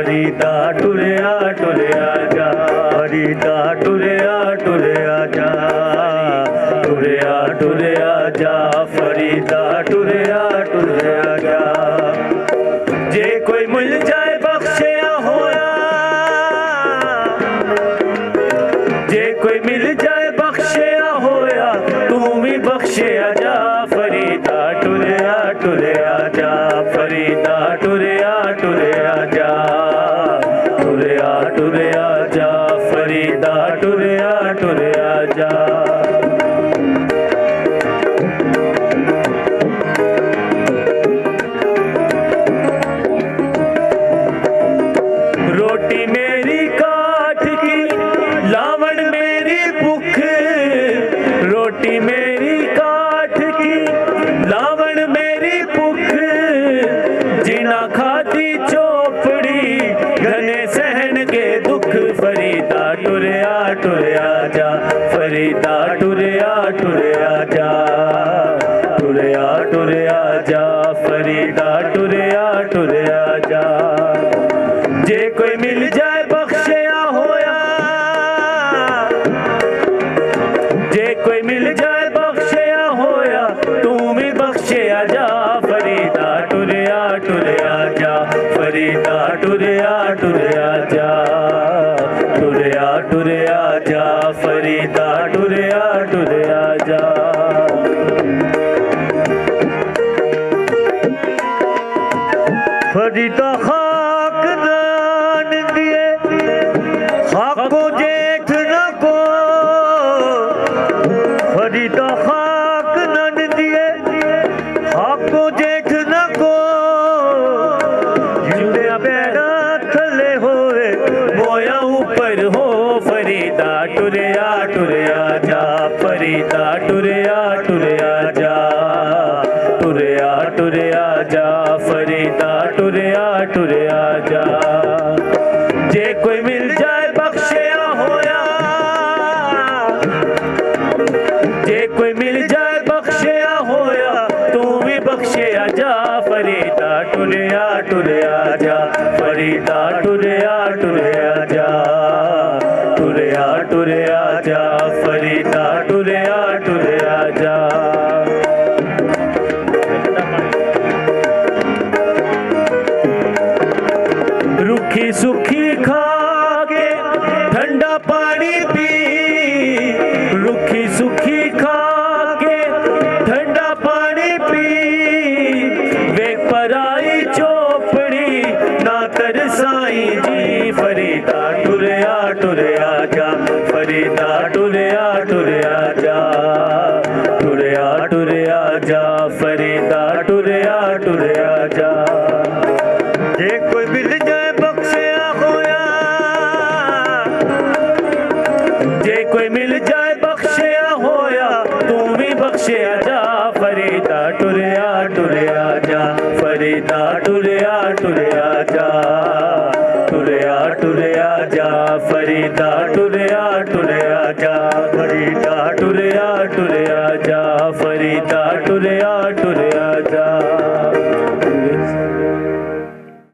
फरीदा टुरिया टुरिया जा, फरीदा टुरिया टुरिया जा, टुरिया टुरिया जा, फरीदा टुरिया टुरिया जा। जे कोई मिल जाए बख्शिया होया, जे कोई मिल जाए बख्शिया होया, तू भी बख्शिया जा, फरीदा टुरिया टुरिया जा, फरीदा टुरिया टुरिया जा, टुरिया टुरिया जा, फरीदा टुरिया टुरिया जा। रोटी मेरी काठ की, लावण मेरी भुख, रोटी मेरी काठ की, लावण मेरी भुख, जिना खाती चोपड़ी, घने सहन के दुख, फरीदा टुरिया टुरिया जा, फरीदा टुरिया टुरिया जा, टुरिया टुरिया जा, फरीदा टुरिया टुरिया जा। जे कोई मिल जाए बख्शिया होया, जे कोई मिल जाए बख्शिया होया, तू भी बख्शिया जा, फरीदा टुरिया टुरिया जा, फरीदा टुरिया टुरिया जा, टुरिया टुरिया जा, फरीदा टुरिया टुरिया जा। फरीदा खाक दान दिए, खाक को जेठ न को, फरीदा खाक दान दिए, खाक को जेठ न को, जुड़े पैरा थले होए, मोया ऊपर हो, फरीदा टुरिया टुरिया जा, फरीदा टुरिया टुरिया जा, टुरिया टुरिया जा, फरीदा टुरिया टुरिया जा। जे कोई मिल जाए बख्शिया होया, जे कोई मिल जाए बख्शिया होया, तू भी बख्शिया जा, फरीदा टुरिया टुरिया जा, फरीदा टुरिया टुरिया जा, टुरिया टुरिया जा, फरीदा टुरिया टुरिया जा। रुखी सुखी खा के ठंडा पानी पी, रुखी सुखी खा के ठंडा पानी पी, वे पराई चोपड़ी ना तरसाई जी, फरीदा टुरिया टुरिया जा, फरीदा टुरिया टुरिया जा, टुरिया टुरिया जा, फरीदा टुरिया टुरिया जा। जे कोई मिल जाए बख्शिया होया, जे कोई मिल जाए बख्शिया होया, तू भी बख्शिया जा, फरीदा टुरिया टुरिया जा, फरीदा टुरिया टुरिया जा, टुरिया टुरिया जा, फरीदा टुरिया टुरिया